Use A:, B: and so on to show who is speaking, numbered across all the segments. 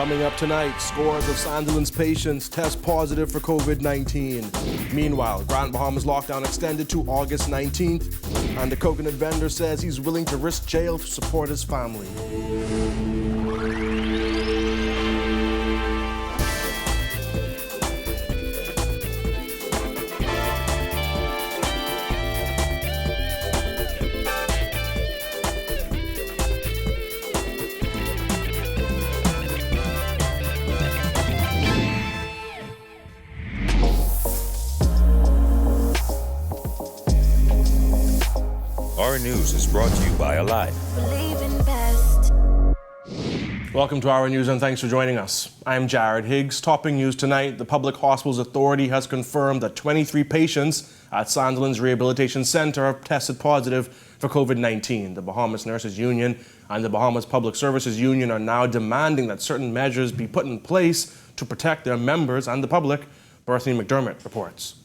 A: Coming up tonight, scores of Sandilands patients test positive for COVID-19. Meanwhile, Grand Bahama's lockdown extended to August 19th, and the coconut vendor says he's willing to risk jail to support his family.
B: Our News is brought to you by Alive.
A: Welcome to Our News and thanks for joining us. I'm Jared Higgs. Topping news tonight, the Public Hospitals Authority has confirmed that 23 patients at Sandilands Rehabilitation Centre have tested positive for COVID-19. The Bahamas Nurses Union and the Bahamas Public Services Union are now demanding that certain measures be put in place to protect their members and the public. Berthany McDermott reports.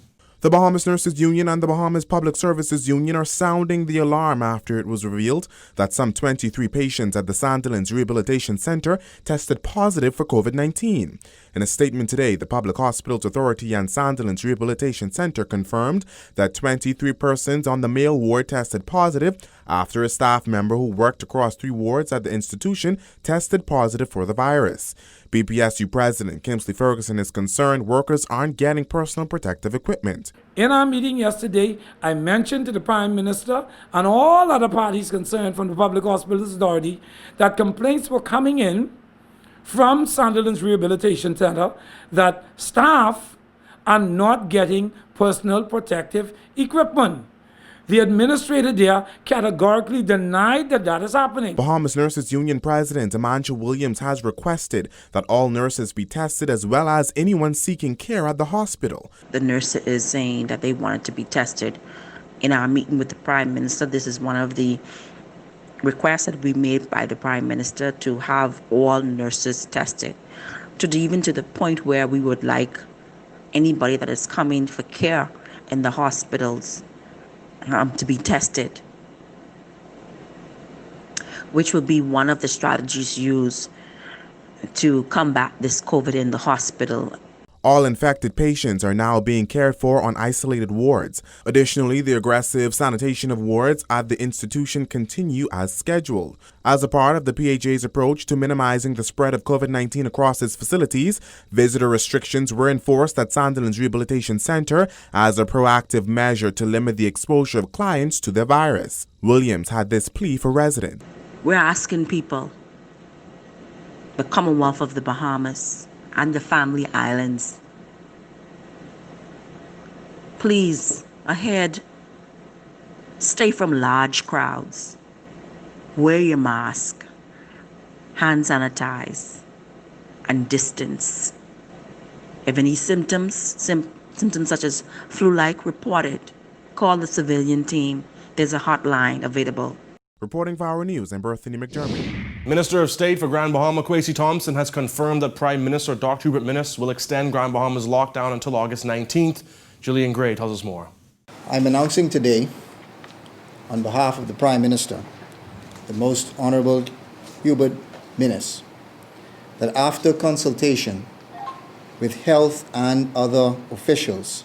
C: The Bahamas Nurses Union and the Bahamas Public Services Union are sounding the alarm after it was revealed that some 23 patients at the Sandilands Rehabilitation Centre tested positive for COVID-19. In a statement today, the Public Hospitals Authority and Sandilands Rehabilitation Centre confirmed that 23 persons on the male ward tested positive after a staff member who worked across 3 wards at the institution tested positive for the virus. BPSU President Kingsley Ferguson is concerned workers aren't getting personal protective equipment.
D: In our meeting yesterday, I mentioned to the Prime Minister and all other parties concerned from the Public Hospitals Authority that complaints were coming in from Sandilands Rehabilitation Centre that staff are not getting personal protective equipment. The administrator there categorically denied that that is happening.
C: Bahamas Nurses Union President Amanda Williams has requested that all nurses be tested as well as anyone seeking care at the hospital.
E: The nurse is saying that they wanted to be tested. In our meeting with the Prime Minister, this is one of the requests that we made by the Prime Minister to have all nurses tested, even to the point where we would like anybody that is coming for care in the hospitals to be tested, which will be one of the strategies used to combat this COVID in the hospital.
C: All infected patients are now being cared for on isolated wards. Additionally, the aggressive sanitation of wards at the institution continue as scheduled. As a part of the PHA's approach to minimizing the spread of COVID-19 across its facilities, visitor restrictions were enforced at Sandilands Rehabilitation Centre as a proactive measure to limit the exposure of clients to the virus. Williams had this plea for residents.
E: We're asking people, the Commonwealth of the Bahamas and the Family Islands, please, ahead, stay from large crowds, wear your mask, hand sanitize, and distance. If any symptoms such as flu-like, report it. Call the civilian team. There's a hotline available.
C: Reporting for Our News, I'm Berthany McDermott.
A: Minister of State for Grand Bahama, Kwesi Thompson, has confirmed that Prime Minister Dr. Hubert Minnis will extend Grand Bahama's lockdown until August 19th. Gillian Gray tells us more.
F: I'm announcing today, on behalf of the Prime Minister, the Most Honourable Hubert Minnis, that after consultation with health and other officials,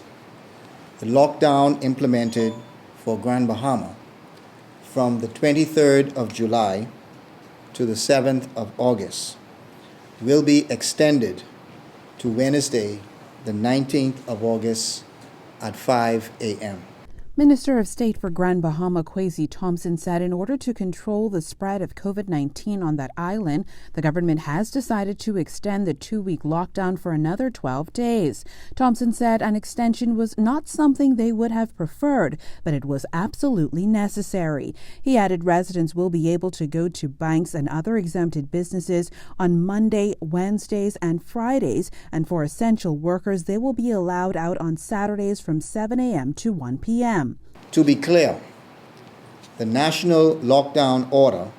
F: the lockdown implemented for Grand Bahama from the 23rd of July to the 7th of August will be extended to Wednesday, the 19th of August at 5 a.m.
G: Minister of State for Grand Bahama, Kwesi Thompson, said in order to control the spread of COVID-19 on that island, the government has decided to extend the 2-week lockdown for another 12 days. Thompson said an extension was not something they would have preferred, but it was absolutely necessary. He added residents will be able to go to banks and other exempted businesses on Monday, Wednesdays, and Fridays, and for essential workers, they will be allowed out on Saturdays from 7 a.m. to 1 p.m.
F: To be clear, the national lockdown order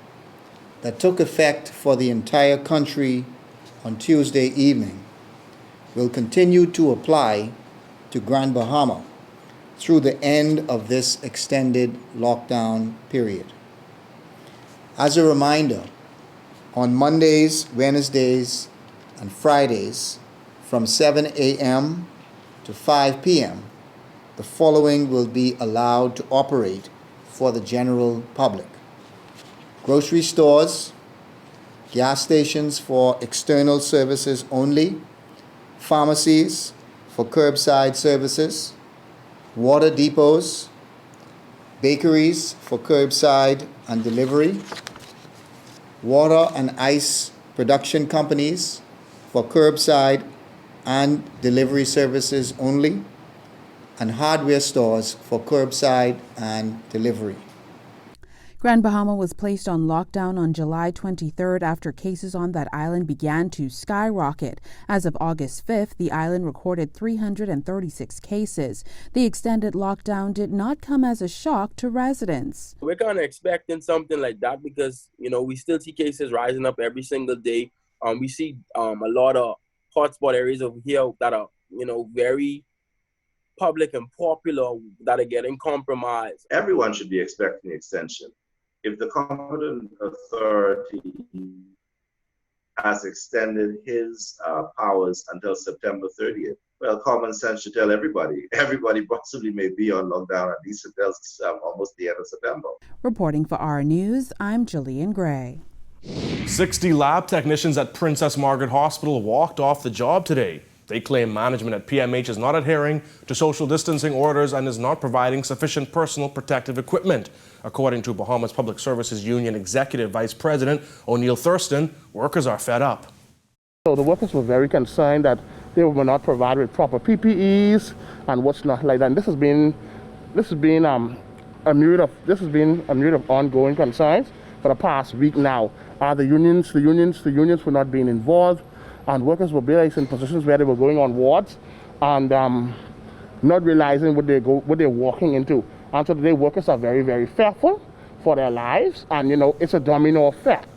F: that took effect for the entire country on Tuesday evening will continue to apply to Grand Bahama through the end of this extended lockdown period. As a reminder, on Mondays, Wednesdays, and Fridays from 7 a.m. to 5 p.m. The following will be allowed to operate for the general public: grocery stores, gas stations for external services only, pharmacies for curbside services, water depots, bakeries for curbside and delivery, water and ice production companies for curbside and delivery services only, and hardware stores for curbside and delivery.
G: Grand Bahama was placed on lockdown on July 23rd after cases on that island began to skyrocket. As of August 5th, the island recorded 336 cases. The extended lockdown did not come as a shock to residents.
H: We're kind of expecting something like that because, we still see cases rising up every single day. We see a lot of hotspot areas over here that are, very public and popular that are getting compromised.
I: Everyone should be expecting an extension. If the competent authority has extended his powers until September 30th, well, common sense should tell everybody. Everybody possibly may be on lockdown at least until almost the end of September.
G: Reporting for our News, I'm Jillian Gray.
A: 60 lab technicians at Princess Margaret Hospital walked off the job today. They claim management at PMH is not adhering to social distancing orders and is not providing sufficient personal protective equipment. According to Bahamas Public Services Union Executive Vice President O'Neill Thurston, workers are fed up.
J: So the workers were very concerned that they were not provided with proper PPEs and what's not like that. And this has been a myriad of ongoing concerns for the past week now. The unions were not being involved, and workers were placed in positions where they were going on wards and not realizing what they're walking into. And so today workers are very, very fearful for their lives, and it's a domino effect.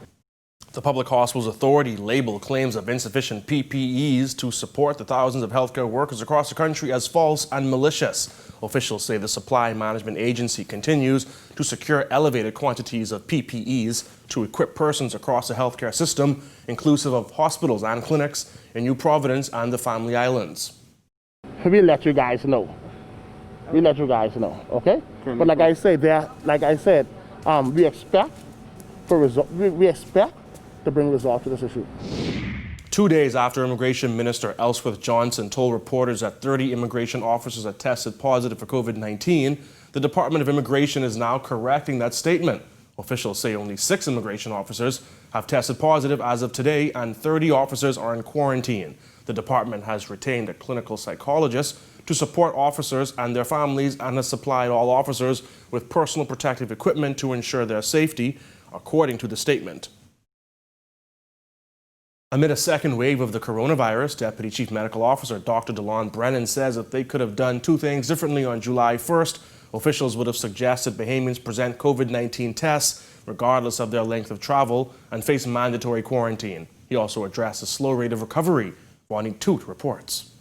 A: The Public Hospitals Authority labeled claims of insufficient PPEs to support the thousands of healthcare workers across the country as false and malicious. Officials say the Supply Management Agency continues to secure elevated quantities of PPEs to equip persons across the healthcare system, inclusive of hospitals and clinics in New Providence and the Family Islands.
J: We'll let you guys know. Okay? But like I said, we expect to bring results to this issue.
A: 2 days after Immigration Minister Ellsworth Johnson told reporters that 30 immigration officers had tested positive for COVID-19, the Department of Immigration is now correcting that statement. Officials say only 6 immigration officers have tested positive as of today, and 30 officers are in quarantine. The department has retained a clinical psychologist to support officers and their families and has supplied all officers with personal protective equipment to ensure their safety, according to the statement. Amid a second wave of the coronavirus, Deputy Chief Medical Officer Dr. DeLon Brennan says if they could have done 2 things differently on July 1st, officials would have suggested Bahamians present COVID-19 tests regardless of their length of travel and face mandatory quarantine. He also addressed the slow rate of recovery. Bonnie Toot reports.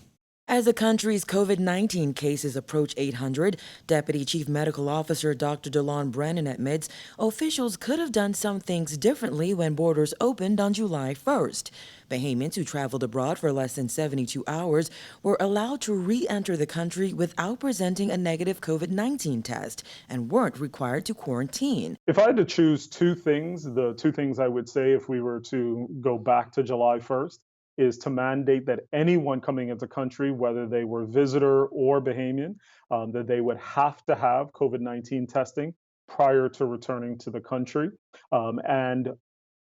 K: As the country's COVID-19 cases approach 800, Deputy Chief Medical Officer Dr. DeLon Brennan admits officials could have done some things differently when borders opened on July 1st. Bahamians who traveled abroad for less than 72 hours were allowed to re-enter the country without presenting a negative COVID-19 test and weren't required to quarantine.
L: If I had to choose 2 things, the 2 things I would say if we were to go back to July 1st, is to mandate that anyone coming into the country, whether they were visitor or Bahamian, that they would have to have COVID-19 testing prior to returning to the country. And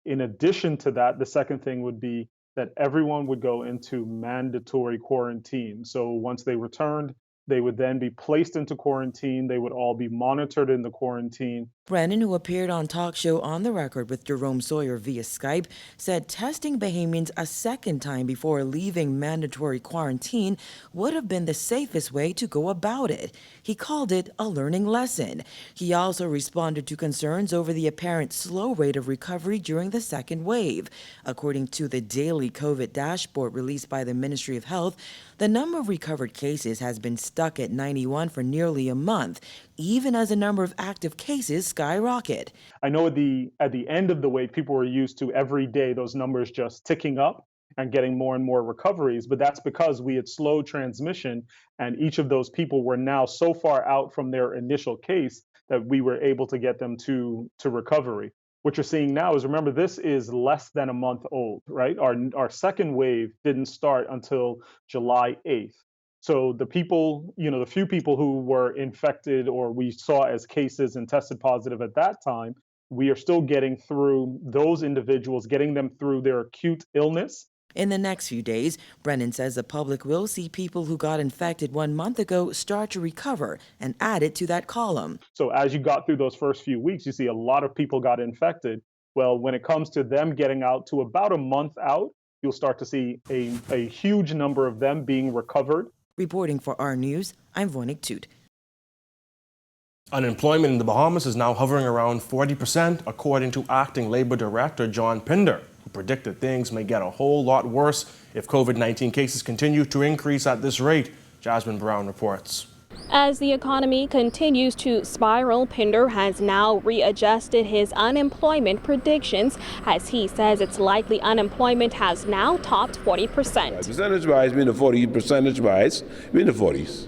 L: in addition to that, the second thing would be that everyone would go into mandatory quarantine. So once they returned, they would then be placed into quarantine. They would all be monitored in the quarantine.
K: Brennan, who appeared on Talk Show On the Record with Jerome Sawyer via Skype, said testing Bahamians a second time before leaving mandatory quarantine would have been the safest way to go about it. He called it a learning lesson. He also responded to concerns over the apparent slow rate of recovery during the second wave. According to the daily COVID dashboard released by the Ministry of Health, the number of recovered cases has been stuck at 91 for nearly a month, even as the number of active cases skyrocket.
L: I know at the end of the wave, people were used to every day those numbers just ticking up. and getting more and more recoveries. But that's because we had slowed transmission, and each of those people were now so far out from their initial case that we were able to get them to recovery. What you're seeing now is, remember, this is less than a month old, right? Our second wave didn't start until July 8th. So the people, the few people who were infected or we saw as cases and tested positive at that time, we are still getting through those individuals, getting them through their acute illness.
K: In the next few days, Brennan says the public will see people who got infected 1 month ago start to recover and add it to that column.
L: So as you got through those first few weeks, you see a lot of people got infected. Well, when it comes to them getting out to about a month out, you'll start to see a huge number of them being recovered.
K: Reporting for our news, I'm Vonik Toot.
A: Unemployment in the Bahamas is now hovering around 40%, according to Acting Labor Director John Pinder, who predicted things may get a whole lot worse if COVID-19 cases continue to increase at this rate. Jasmine Brown reports.
M: As the economy continues to spiral, Pinder has now readjusted his unemployment predictions, as he says it's likely unemployment has now topped 40%.
N: Percentage-wise, being the 40, percentage-wise, being the 40s.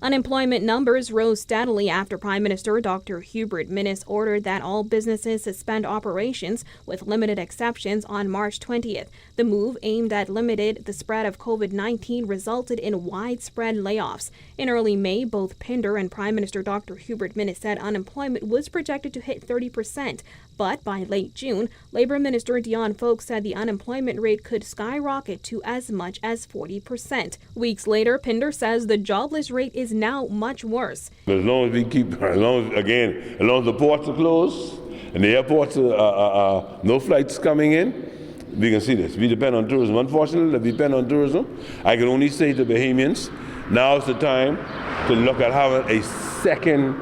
M: Unemployment numbers rose steadily after Prime Minister Dr. Hubert Minnis ordered that all businesses suspend operations with limited exceptions on March 20th. The move, aimed at limiting the spread of COVID-19, resulted in widespread layoffs. In early May, both Pinder and Prime Minister Dr. Hubert Minnis said unemployment was projected to hit 30%. But by late June, Labor Minister Dion Folk said the unemployment rate could skyrocket to as much as 40%. Weeks later, Pinder says the jobless rate is now much worse.
N: As long as we keep, as long as the ports are closed and the airports are no flights coming in, we can see this. We depend on tourism. Unfortunately, we depend on tourism. I can only say to Bahamians, now's the time to look at having a second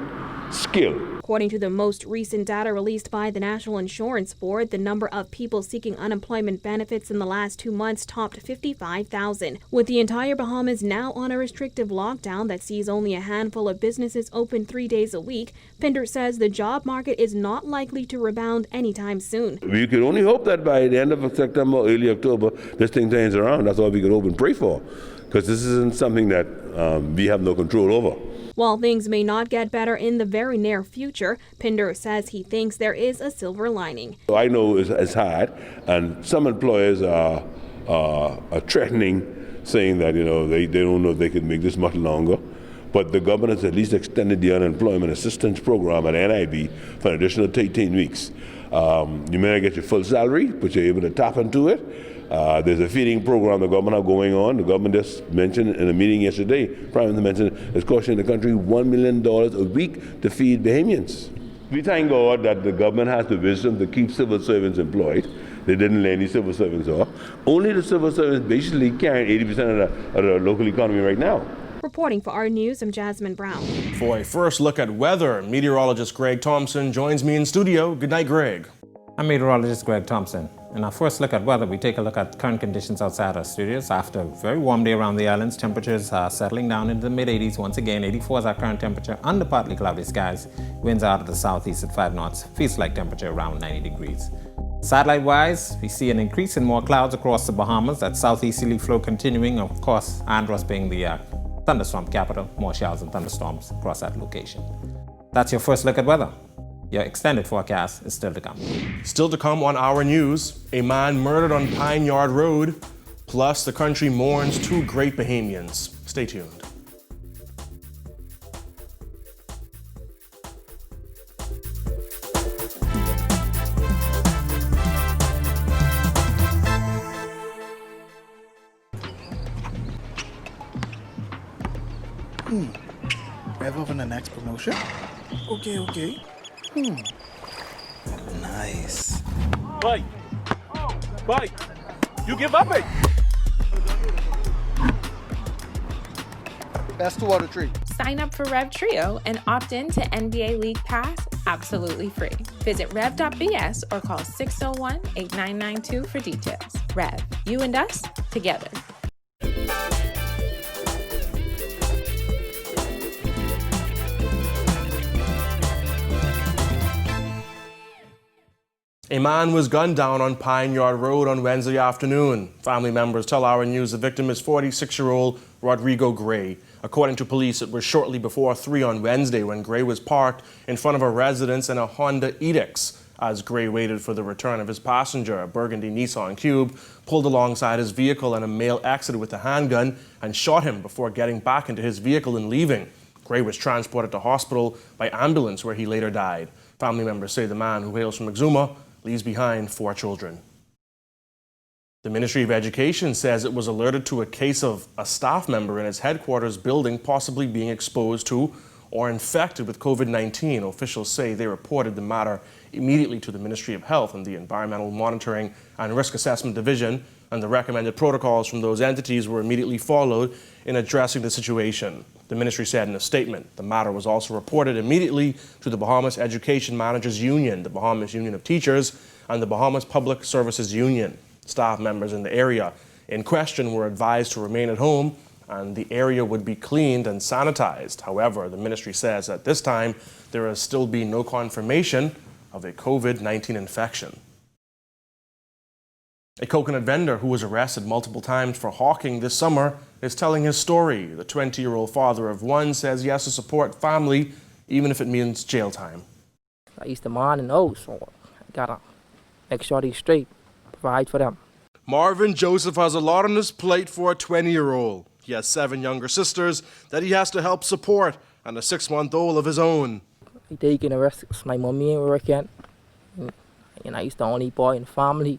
N: skill.
M: According to the most recent data released by the National Insurance Board, the number of people seeking unemployment benefits in the last 2 months topped 55,000. With the entire Bahamas now on a restrictive lockdown that sees only a handful of businesses open 3 days a week, Pinder says the job market is not likely to rebound anytime soon.
N: We could only hope that by the end of September, early October, this thing turns around. That's all we could hope and pray for, because this isn't something that we have no control over.
M: While things may not get better in the very near future, Pinder says he thinks there is a silver lining.
N: I know it's hard, and some employers are threatening, saying that they don't know if they can make this much longer. But the government has at least extended the unemployment assistance program at NIB for an additional 18 weeks. You may not get your full salary, but you're able to tap into it. There's a feeding program the government have going on. The government just mentioned in a meeting yesterday, Prime Minister mentioned it's costing the country $1 million a week to feed Bahamians. We thank God that the government has the wisdom to keep civil servants employed. They didn't lay any civil servants off. Only the civil servants basically carrying 80% of the local economy right now.
M: Reporting for our news, I'm Jasmine Brown.
A: For a first look at weather, meteorologist Greg Thompson joins me in studio. Good night, Greg.
O: I'm meteorologist Greg Thompson. In our first look at weather, we take a look at current conditions outside our studios. After a very warm day around the islands, temperatures are settling down into the mid-80s. Once again, 84 is our current temperature under partly cloudy skies. Winds out of the southeast at 5 knots. Feels like temperature around 90 degrees. Satellite-wise, we see an increase in more clouds across the Bahamas. That southeasterly flow continuing. Of course, Andros being the thunderstorm capital. More showers and thunderstorms across that location. That's your first look at weather. Your extended forecast is still to come.
A: Still to come on Our News, a man murdered on Pine Yard Road, plus the country mourns 2 great Bahamians. Stay tuned.
P: Rev up on the next promotion? Okay. Nice.
Q: Bye. You give up it.
P: Best 2 out of 3.
R: Sign up for Rev Trio and opt in to NBA League Pass absolutely free. Visit rev.bs or call 601-8992 for details. Rev, you and us, together.
A: A man was gunned down on Pine Yard Road on Wednesday afternoon. Family members tell Our News the victim is 46-year-old Rodrigo Gray. According to police, it was shortly before 3 on Wednesday when Gray was parked in front of a residence in a Honda Edix. As Gray waited for the return of his passenger, a burgundy Nissan Cube pulled alongside his vehicle and a male exited with a handgun and shot him before getting back into his vehicle and leaving. Gray was transported to hospital by ambulance where he later died. Family members say the man, who hails from Exuma, leaves behind 4 children. The Ministry of Education says it was alerted to a case of a staff member in its headquarters building possibly being exposed to or infected with COVID-19. Officials say they reported the matter immediately to the Ministry of Health and the Environmental Monitoring and Risk Assessment Division, and the recommended protocols from those entities were immediately followed in addressing the situation. The ministry said in a statement the matter was also reported immediately to the Bahamas Education Managers Union, the Bahamas Union of Teachers, and the Bahamas Public Services Union. Staff members in the area in question were advised to remain at home and the area would be cleaned and sanitized. However, the ministry says at this time there has still been no confirmation of a COVID-19 infection. A coconut vendor who was arrested multiple times for hawking this summer is telling his story. The 20-year-old father of one says he has to support family even if it means jail time.
Q: I used to mind and know, so I gotta make sure they're straight, provide for them.
A: Marvin Joseph has a lot on his plate for a 20-year-old. He has 7 younger sisters that he has to help support and a 6-month-old of his own.
Q: I taking the rest of my mommy and working, and I used the only boy in the family.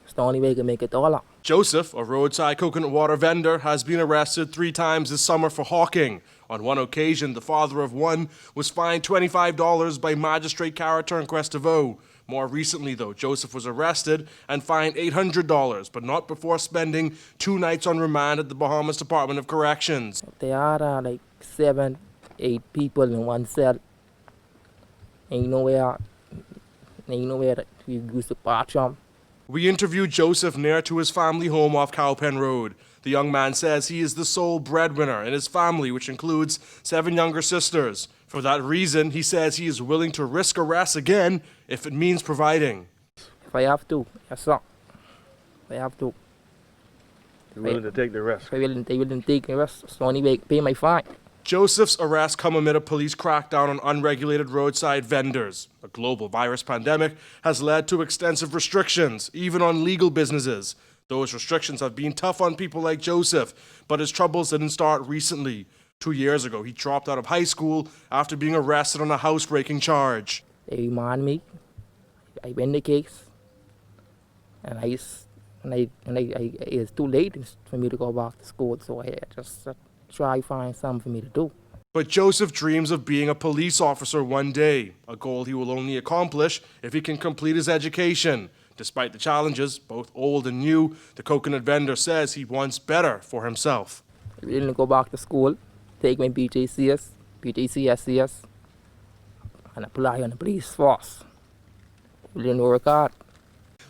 Q: It's the only way to make $1.
A: Joseph, a roadside coconut water vendor, has been arrested 3 times this summer for hawking. On one occasion, the father of one was fined $25 by Magistrate Cara Turnquest Devoe. More recently, though, Joseph was arrested and fined $800, but not before spending 2 nights on remand at the Bahamas Department of Corrections.
Q: There are like 7, 8 people in one cell. And you know where that we use the bathroom.
A: We interviewed Joseph near to his family home off Cowpen Road. The young man says he is the sole breadwinner in his family, which includes 7 younger sisters. For that reason, he says he is willing to risk arrest again if it means providing.
Q: If I have to, yes sir. If I have to.
S: You're willing to take the risk?
Q: They willing to take the risk. It's the only way to pay my fine.
A: Joseph's arrest come amid a police crackdown on unregulated roadside vendors. A global virus pandemic has led to extensive restrictions, even on legal businesses. Those restrictions have been tough on people like Joseph, but his troubles didn't start recently. 2 years ago, he dropped out of high school after being arrested on a housebreaking charge.
Q: They remind me, I win the case, and it's too late for me to go back to school, so I just try to find something for me to do.
A: But Joseph dreams of being a police officer one day, a goal he will only accomplish if he can complete his education. Despite the challenges, both old and new, the coconut vendor says he wants better for himself.
Q: I didn't go back to school, take my BJCS, and apply on the police force. We didn't work hard.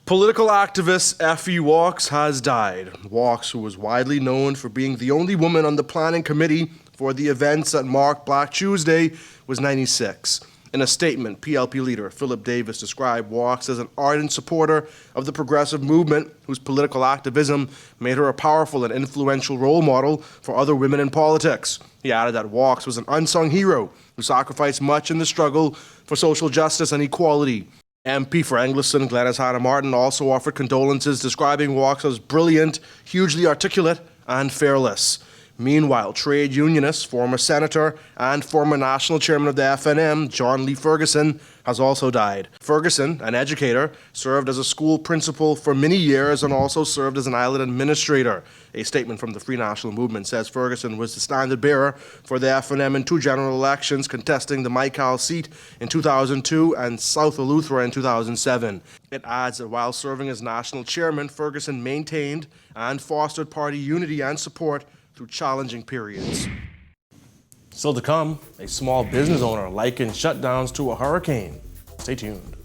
A: Political activist Effie Walks has died. Walks, who was widely known for being the only woman on the planning committee for the events that marked Black Tuesday, was 96. In a statement, PLP leader Philip Davis described Walks as an ardent supporter of the progressive movement, whose political activism made her a powerful and influential role model for other women in politics. He added that Walks was an unsung hero who sacrificed much in the struggle for social justice and equality. MP for Engliston, Glenys Hanna-Martin, also offered condolences, describing Walks as brilliant, hugely articulate, and fearless. Meanwhile, trade unionist, former senator, and former national chairman of the FNM, John Lee Ferguson, has also died. Ferguson, an educator, served as a school principal for many years and also served as an island administrator. A statement from the Free National Movement says Ferguson was the standard bearer for the FNM in 2 general elections, contesting the Michael seat in 2002 and South Eleuthera in 2007. It adds that while serving as national chairman, Ferguson maintained and fostered party unity and support through challenging periods. Still to come, a small business owner likened shutdowns to a hurricane. Stay tuned.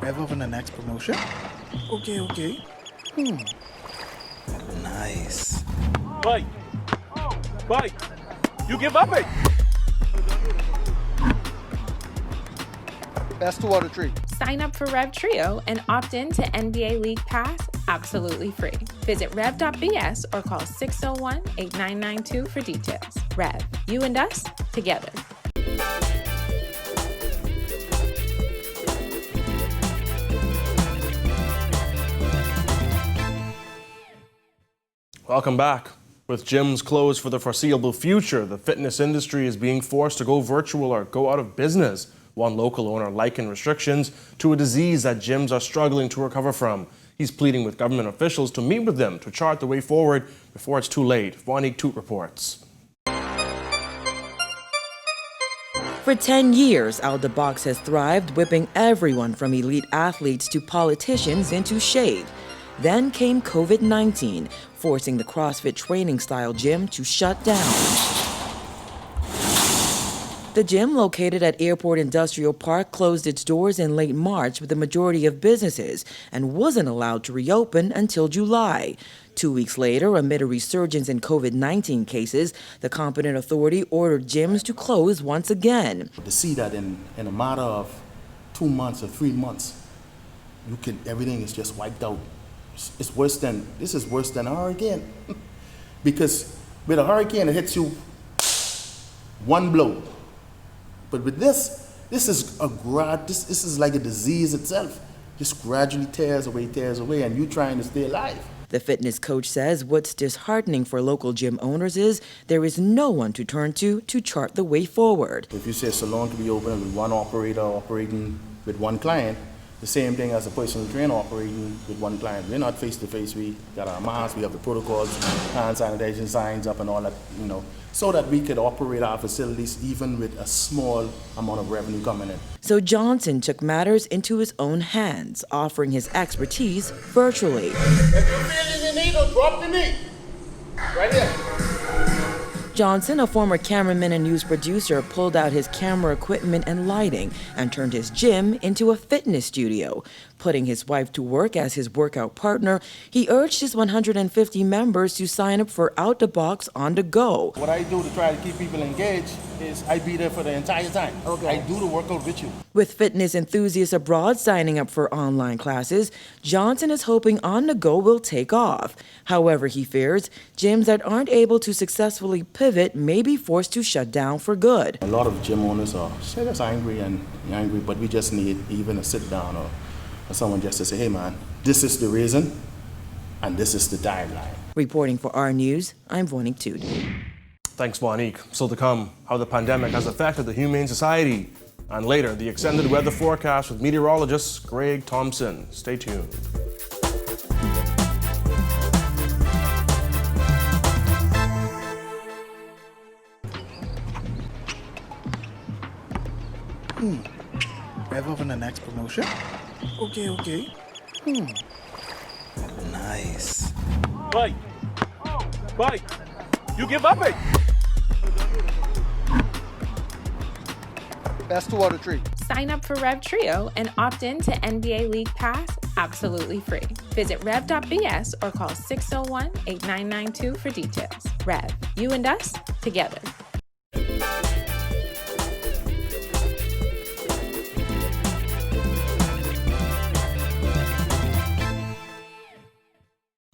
P: Rev up on the next promotion? Okay. Nice.
S: Bite. You give up it.
P: Best 2 out of 3.
R: Sign up for Rev Trio and opt in to NBA League Pass absolutely free. Visit rev.bs or call 601-8992 for details. Rev, you and us, together.
A: Welcome back. With gyms closed for the foreseeable future, the fitness industry is being forced to go virtual or go out of business. One local owner likened restrictions to a disease that gyms are struggling to recover from. He's pleading with government officials to meet with them to chart the way forward before it's too late. Vonique Toot reports.
K: For 10 years, Out the Box has thrived, whipping everyone from elite athletes to politicians into shade. Then came COVID-19, forcing the CrossFit training style gym to shut down. The gym, located at Airport Industrial Park, closed its doors in late March with the majority of businesses and wasn't allowed to reopen until July. 2 weeks later, amid a resurgence in COVID-19 cases, the competent authority ordered gyms to close once again.
T: To see that in a matter of 2 months or 3 months, everything is just wiped out. This is worse than a hurricane. Because with a hurricane, it hits you one blow. But with this is this is like a disease itself. Just gradually tears away, and you trying to stay alive.
K: The fitness coach says what's disheartening for local gym owners is there is no one to turn to chart the way forward.
T: If you say a salon can be open with one operator operating with one client, the same thing as a personal trainer operating with one client. We're not face to face. We got our masks, we have the protocols, hand sanitation signs up and all that, so that we could operate our facilities even with a small amount of revenue coming in.
K: So Johnson took matters into his own hands, offering his expertise virtually.
T: If you feel the needle, drop the knee. Right here.
K: Johnson, a former cameraman and news producer, pulled out his camera equipment and lighting and turned his gym into a fitness studio. Putting his wife to work as his workout partner, he urged his 150 members to sign up for Out the Box on the go.
T: What I do to try to keep people engaged is I be there for the entire time. Okay. I do the workout with you.
K: With fitness enthusiasts abroad signing up for online classes, Johnson is hoping On the Go will take off. However, he fears gyms that aren't able to successfully pivot may be forced to shut down for good.
T: A lot of gym owners are just angry, but we just need even a sit down or someone just to say, hey man, this is the reason and this is the timeline.
K: Reporting for our News, I'm Vonique Toot.
A: Thanks, Vonique. Still to come, how the pandemic has affected the Humane Society. And later, the extended weather forecast with meteorologist Greg Thompson. Stay tuned.
P: Rev up on the next promotion? Okay. Nice.
S: Bite. You give up it.
P: Best 2 out of 3.
R: Sign up for Rev Trio and opt in to NBA League Pass absolutely free. Visit rev.bs or call 601-8992 for details. Rev, you and us, together.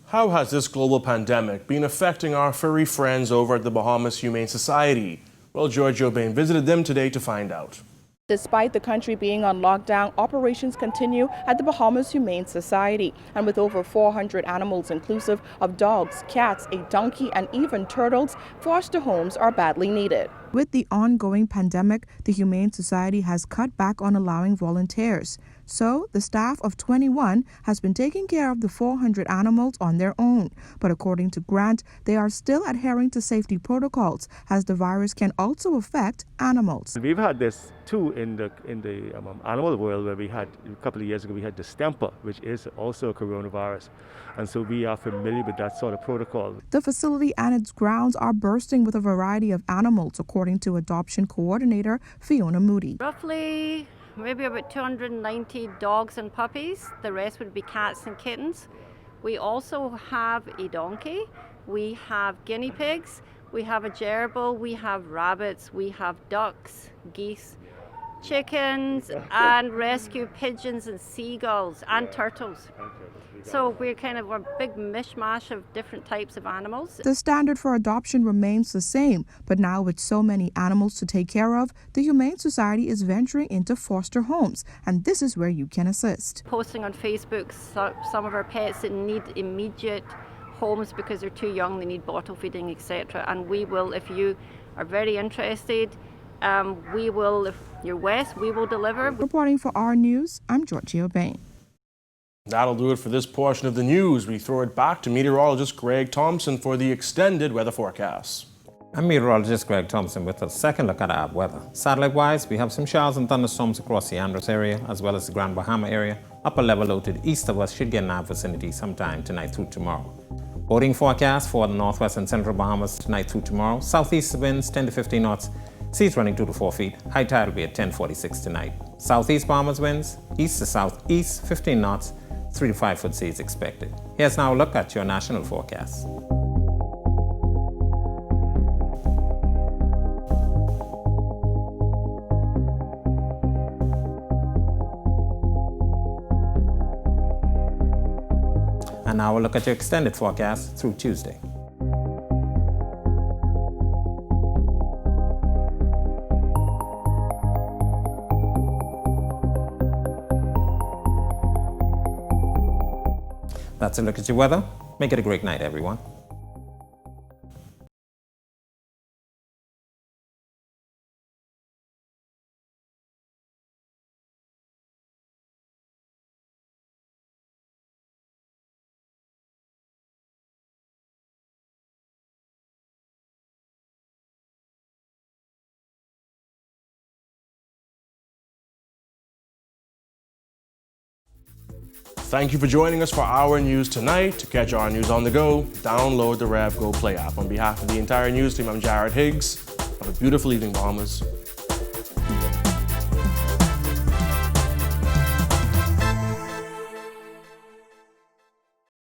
A: How has this global pandemic been affecting our furry friends over at the Bahamas Humane Society? Well, Giorgio Bain visited them today to find out.
U: Despite the country being on lockdown, operations continue at the Bahamas Humane Society. And with over 400 animals inclusive of dogs, cats, a donkey, and even turtles, foster homes are badly needed. With the ongoing pandemic, the Humane Society has cut back on allowing volunteers. So, the staff of 21 has been taking care of the 400 animals on their own. But according to Grant, they are still adhering to safety protocols, as the virus can also affect animals.
S: We've had this too in the animal world, where we had a couple of years ago we had distemper, which is also a coronavirus, and so we are familiar with that sort of protocol.
U: The facility and its grounds are bursting with a variety of animals, according to adoption coordinator Fiona Moody.
V: Roughly
B: maybe about 290 dogs and puppies. The rest would be cats and kittens. We also have a donkey. We have guinea pigs. We have a gerbil. We have rabbits. We have ducks, geese, chickens, and rescue pigeons and seagulls and turtles. So we're kind of a big mishmash of different types of animals.
U: The standard for adoption remains the same, but now with so many animals to take care of, the Humane Society is venturing into foster homes, and this is where you can assist.
B: Posting on Facebook some of our pets that need immediate homes because they're too young, they need bottle feeding, etc. And we will, if you are very interested, we will, if you're west, we will deliver.
U: Reporting for our news, I'm Georgia Bain.
A: That'll do it for this portion of the news. We throw it back to meteorologist Greg Thompson for the extended weather forecast.
O: I'm meteorologist Greg Thompson with a second look at our weather. Satellite-wise, we have some showers and thunderstorms across the Andros area, as well as the Grand Bahama area. Upper level low to the east of us should get in our vicinity sometime tonight through tomorrow. Boating forecast for the northwest and central Bahamas tonight through tomorrow. Southeast winds 10 to 15 knots. Seas running 2 to 4 feet. High tide will be at 10:46 tonight. Southeast Bahamas winds east to southeast 15 knots. 3 to 5 foot seas expected. Here's now a look at your national forecast. And now we'll look at your extended forecast through Tuesday. That's a look at your weather. Make it a great night, everyone.
A: Thank you for joining us for our news tonight. To catch our news on the go, download the RevGo Play app. On behalf of the entire news team, I'm Jared Higgs. Have a beautiful evening, Bahamas.